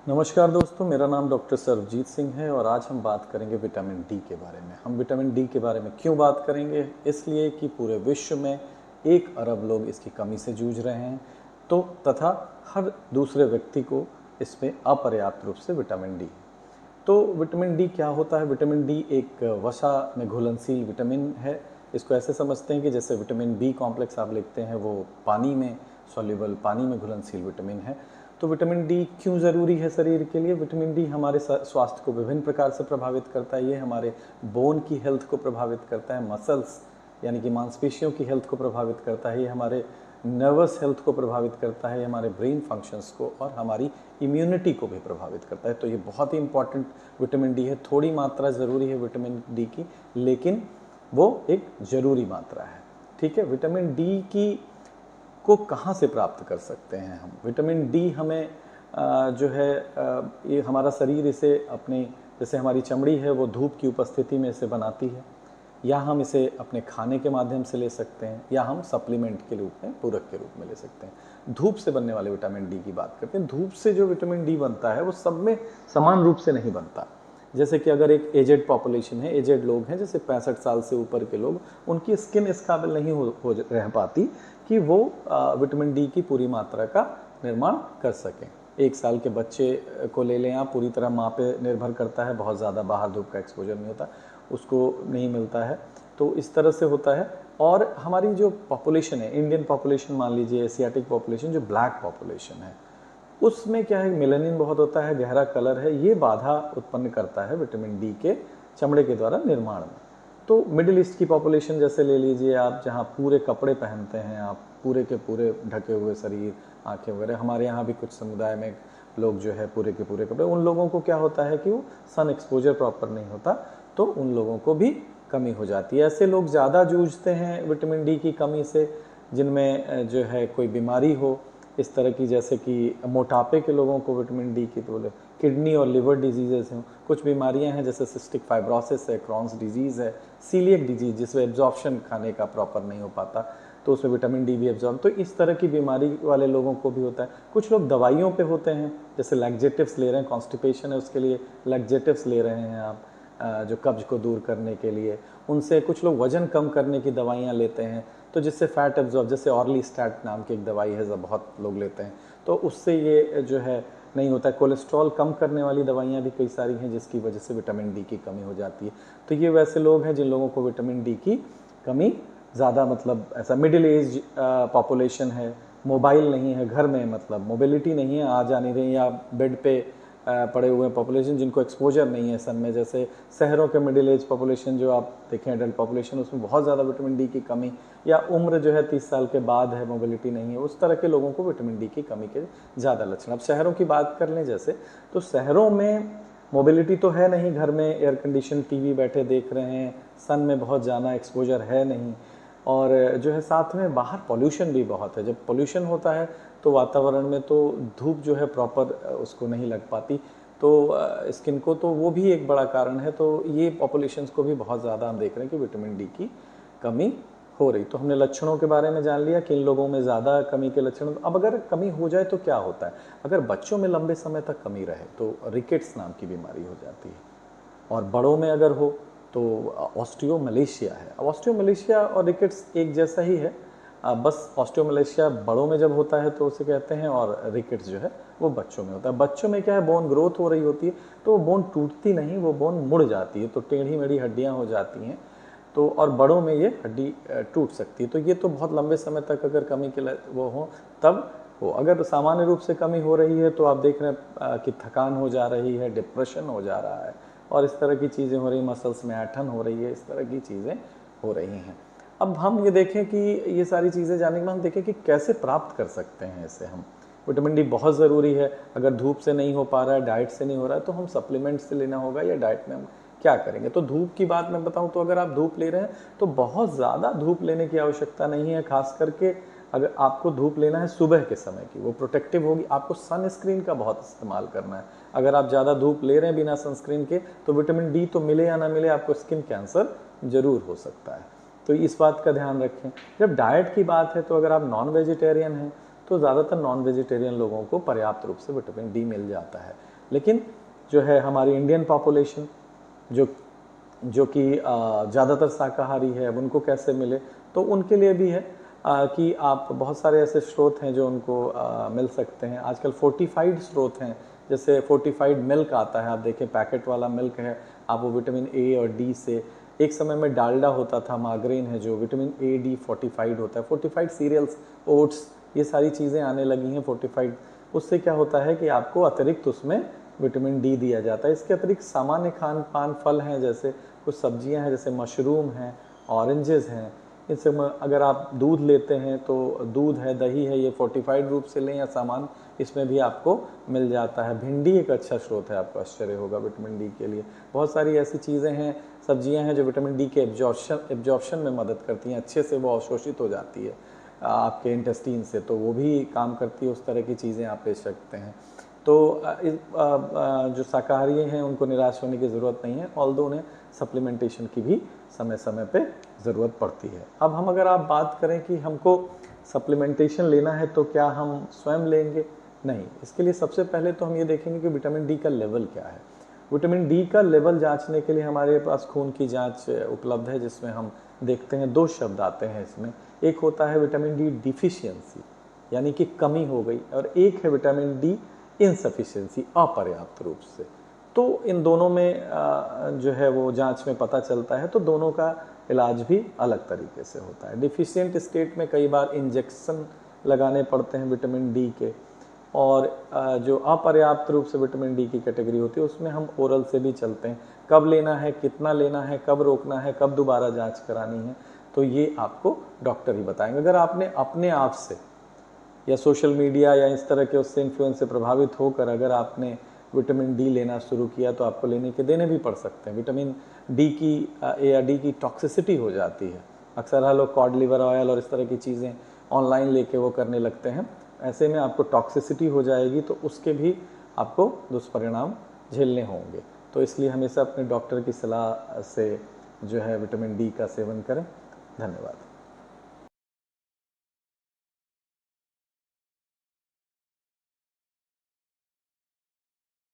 नमस्कार दोस्तों, मेरा नाम डॉक्टर सरबजीत सिंह है और आज हम बात करेंगे विटामिन डी के बारे में। हम विटामिन डी के बारे में क्यों बात करेंगे? इसलिए कि पूरे विश्व में 1 अरब लोग इसकी कमी से जूझ रहे हैं, तो तथा हर दूसरे व्यक्ति को इसमें अपर्याप्त रूप से विटामिन डी। तो विटामिन डी क्या होता है? विटामिन डी एक वसा में घुलनशील विटामिन है। इसको ऐसे समझते हैं कि जैसे विटामिन बी कॉम्प्लेक्स आप लिखते हैं, वो पानी में सॉल्युबल, पानी में घुलनशील विटामिन है। तो विटामिन डी क्यों ज़रूरी है शरीर के लिए? विटामिन डी हमारे स्वास्थ्य को विभिन्न प्रकार से प्रभावित करता है। ये हमारे बोन की हेल्थ को प्रभावित करता है, मसल्स यानी कि मांसपेशियों की हेल्थ को प्रभावित करता है, ये हमारे नर्वस हेल्थ को प्रभावित करता है, हमारे ब्रेन फंक्शंस को और हमारी इम्यूनिटी को भी प्रभावित करता है। तो ये बहुत ही इंपॉर्टेंट विटामिन डी है। थोड़ी मात्रा ज़रूरी है विटामिन डी की, लेकिन वो एक ज़रूरी मात्रा है। ठीक है, विटामिन डी की को कहाँ से प्राप्त कर सकते हैं हम? विटामिन डी हमें जो है ये हमारा शरीर इसे अपने, जैसे हमारी चमड़ी है वो धूप की उपस्थिति में इसे बनाती है, या हम इसे अपने खाने के माध्यम से ले सकते हैं, या हम सप्लीमेंट के रूप में, पूरक के रूप में ले सकते हैं। धूप से बनने वाले विटामिन डी की बात करते हैं। धूप से जो विटामिन डी बनता है वो सब में समान रूप से नहीं बनता। जैसे कि अगर एक एजेड पॉपुलेशन है, एजेड लोग हैं, जैसे 65 साल से ऊपर के लोग, उनकी स्किन इस काबिल नहीं हो रह पाती कि वो विटामिन डी की पूरी मात्रा का निर्माण कर सकें। 1 साल के बच्चे को ले लें आप, पूरी तरह माँ पे निर्भर करता है, बहुत ज़्यादा बाहर धूप का एक्सपोजर नहीं होता, उसको नहीं मिलता है। तो इस तरह से होता है। और हमारी जो पॉपुलेशन है, इंडियन पॉपुलेशन मान लीजिए, एशियाटिक पॉपुलेशन, जो ब्लैक पॉपुलेशन है, उसमें क्या है, मेलानिन बहुत होता है, गहरा कलर है, ये बाधा उत्पन्न करता है विटामिन डी के चमड़े के द्वारा निर्माण में। तो मिडिल ईस्ट की पॉपुलेशन जैसे ले लीजिए आप, जहाँ पूरे कपड़े पहनते हैं आप, पूरे के पूरे ढके हुए शरीर, आंखें वगैरह। हमारे यहाँ भी कुछ समुदाय में लोग जो है पूरे के पूरे कपड़े, उन लोगों को क्या होता है कि वो सन एक्सपोजर प्रॉपर नहीं होता, तो उन लोगों को भी कमी हो जाती है। ऐसे लोग ज़्यादा जूझते हैं विटामिन डी की कमी से जिनमें जो है कोई बीमारी हो इस तरह की, जैसे कि मोटापे के लोगों को विटामिन डी की, तो बोले किडनी और लिवर डिजीजेस हैं, कुछ बीमारियां हैं जैसे सिस्टिक फाइब्रोसिस है, क्रॉन्स डिजीज़ है, सीलिएक डिजीज जिसमें एब्जॉर्प्शन खाने का प्रॉपर नहीं हो पाता, तो उसमें विटामिन डी भी एब्जॉर्ब, तो इस तरह की बीमारी वाले लोगों को भी होता है। कुछ लोग दवाइयों पे होते हैं, जैसे लैक्जेटिव्स ले रहे हैं, कॉन्स्टिपेशन है उसके लिए लैक्जेटिव्स ले रहे हैं आप, जो कब्ज को दूर करने के लिए। उनसे कुछ लोग वजन कम करने की दवाइयाँ लेते हैं, तो जिससे फैट एब्जॉर्ब, जैसे ऑर्लीस्टैट नाम की एक दवाई है, जो बहुत लोग लेते हैं, तो उससे ये जो है नहीं होता है। कोलेस्ट्रॉल कम करने वाली दवाइयाँ भी कई सारी हैं जिसकी वजह से विटामिन डी की कमी हो जाती है। तो ये वैसे लोग हैं जिन लोगों को विटामिन डी की कमी ज़्यादा, मतलब ऐसा मिडिल एज पॉपुलेशन है, मोबाइल नहीं है घर में, मतलब मोबिलिटी नहीं है, आ जा नहीं रही, या बेड पे पड़े हुए पॉपुलेशन जिनको एक्सपोजर नहीं है सन में, जैसे शहरों के मिडिल एज पॉपुलेशन जो आप देखें, एडल्ट पॉपुलेशन, उसमें बहुत ज़्यादा विटामिन डी की कमी, या उम्र जो है 30 साल के बाद है, मोबिलिटी नहीं है, उस तरह के लोगों को विटामिन डी की कमी के ज़्यादा लक्षण। अब शहरों की बात कर लें जैसे, तो शहरों में मोबिलिटी तो है नहीं, घर में एयर कंडीशन टीवी बैठे देख रहे हैं, सन में बहुत जाना एक्सपोजर है नहीं, और जो है साथ में बाहर पॉल्यूशन भी बहुत है। जब पॉल्यूशन होता है तो वातावरण में तो धूप जो है प्रॉपर उसको नहीं लग पाती, तो स्किन को, तो वो भी एक बड़ा कारण है। तो ये पॉपुलेशंस को भी बहुत ज़्यादा हम देख रहे हैं कि विटामिन डी की कमी हो रही। तो हमने लक्षणों के बारे में जान लिया कि इन लोगों में ज़्यादा कमी के लक्षण। अब अगर कमी हो जाए तो क्या होता है? अगर बच्चों में लंबे समय तक कमी रहे तो रिकेट्स नाम की बीमारी हो जाती है, और बड़ों में अगर हो तो ऑस्टियोमलेशिया है। ऑस्टियोमलेशिया और रिकेट्स एक जैसा ही है, बस ऑस्टियोमलेशिया बड़ों में जब होता है तो उसे कहते हैं, और रिकेट्स जो है वो बच्चों में होता है। बच्चों में क्या है, बोन ग्रोथ हो रही होती है, तो वो बोन टूटती नहीं, वो बोन मुड़ जाती है, तो टेढ़ी मेढ़ी हड्डियाँ हो जाती हैं। तो और बड़ों में ये हड्डी टूट सकती है। तो ये तो बहुत लंबे समय तक अगर कमी के वो हो तब हो। अगर सामान्य रूप से कमी हो रही है तो आप देख रहे हैं कि थकान हो जा रही है, डिप्रेशन हो जा रहा है, और इस तरह की चीज़ें हो रही, मसल्स में ऐंठन हो रही है, इस तरह की चीज़ें हो रही हैं। अब हम ये देखें कि ये सारी चीज़ें जानने के बाद हम देखें कि कैसे प्राप्त कर सकते हैं इसे हम। विटामिन डी बहुत ज़रूरी है। अगर धूप से नहीं हो पा रहा है, डाइट से नहीं हो रहा है, तो हम सप्लीमेंट से लेना होगा, या डाइट में हम क्या करेंगे? तो धूप की बात मैं बताऊं तो अगर आप धूप ले रहे हैं तो बहुत ज़्यादा धूप लेने की आवश्यकता नहीं है। खास करके अगर आपको धूप लेना है सुबह के समय की, वो प्रोटेक्टिव होगी। आपको सनस्क्रीन का बहुत इस्तेमाल करना है। अगर आप ज़्यादा धूप ले रहे हैं बिना सनस्क्रीन के, तो विटामिन डी तो मिले या ना मिले, आपको स्किन कैंसर जरूर हो सकता है। तो इस बात का ध्यान रखें। जब डाइट की बात है तो अगर आप नॉन वेजिटेरियन हैं तो ज़्यादातर नॉन वेजिटेरियन लोगों को पर्याप्त रूप से विटामिन डी मिल जाता है। लेकिन जो है हमारी इंडियन पॉपुलेशन जो जो कि ज़्यादातर शाकाहारी है, उनको कैसे मिले, तो उनके लिए भी है कि आप बहुत सारे ऐसे स्रोत हैं जो उनको मिल सकते हैं। आजकल फोर्टिफाइड स्रोत हैं, जैसे फोर्टिफाइड मिल्क आता है, आप देखें पैकेट वाला मिल्क है, आप वो विटामिन ए और डी से, एक समय में डालडा होता था, मार्गरेन है जो विटामिन ए डी फोर्टिफाइड होता है, फोर्टिफाइड सीरियल्स, ओट्स, ये सारी चीज़ें आने लगी हैं फोर्टिफाइड। उससे क्या होता है कि आपको अतिरिक्त उसमें विटामिन डी दिया जाता है। इसके अतिरिक्त सामान्य खान पान फल हैं, जैसे कुछ सब्जियां हैं, जैसे मशरूम हैं, ऑरेंजेस हैं, इनसे अगर आप दूध लेते हैं तो दूध है, दही है, ये फोर्टिफाइड रूप से लें या सामान, इसमें भी आपको मिल जाता है। भिंडी एक अच्छा स्रोत है, आपको आश्चर्य होगा विटामिन डी के लिए। बहुत सारी ऐसी चीज़ें हैं, सब्जियां हैं जो विटामिन डी के एब्जॉर्प्शन में मदद करती हैं, अच्छे से वो अवशोषित हो जाती है आपके इंटेस्टीन से, तो वो भी काम करती है। उस तरह की चीज़ें आप ले सकते हैं। तो जो शाकाहारी हैं उनको निराश होने की ज़रूरत नहीं है, ऑल्दो उन्हें सप्लीमेंटेशन की भी समय समय पे ज़रूरत पड़ती है। अब हम अगर आप बात करें कि हमको सप्लीमेंटेशन लेना है तो क्या हम स्वयं लेंगे? नहीं, इसके लिए सबसे पहले तो हम ये देखेंगे कि विटामिन डी का लेवल क्या है। विटामिन डी का लेवल जांचने के लिए हमारे पास खून की जांच उपलब्ध है, जिसमें हम देखते हैं 2 शब्द आते हैं इसमें। एक होता है विटामिन डी डिफिशियंसी, यानी कि कमी हो गई, और एक है विटामिन डी इनसफिशियंसी, अपर्याप्त रूप से। तो इन दोनों में जो है वो जांच में पता चलता है, तो दोनों का इलाज भी अलग तरीके से होता है। डिफिशियंट स्टेट में कई बार इंजेक्शन लगाने पड़ते हैं विटामिन डी के, और जो अपर्याप्त रूप से विटामिन डी की कैटेगरी होती है उसमें हम ओरल से भी चलते हैं। कब लेना है, कितना लेना है, कब रोकना है, कब दोबारा जांच करानी है, तो ये आपको डॉक्टर ही बताएंगे। अगर आपने अपने आप से या सोशल मीडिया या इस तरह के उससे इन्फ्लुएंस से प्रभावित होकर अगर आपने विटामिन डी लेना शुरू किया, तो आपको लेने के देने भी पड़ सकते हैं। विटामिन डी की या डी की टॉक्सिसिटी हो जाती है। अक्सर हर लोग कॉड लिवर ऑयल और इस तरह की चीज़ें ऑनलाइन लेके वो करने लगते हैं, ऐसे में आपको टॉक्सिसिटी हो जाएगी, तो उसके भी आपको दुष्परिणाम झेलने होंगे। तो इसलिए हमेशा अपने डॉक्टर की सलाह से जो है विटामिन डी का सेवन करें। धन्यवाद।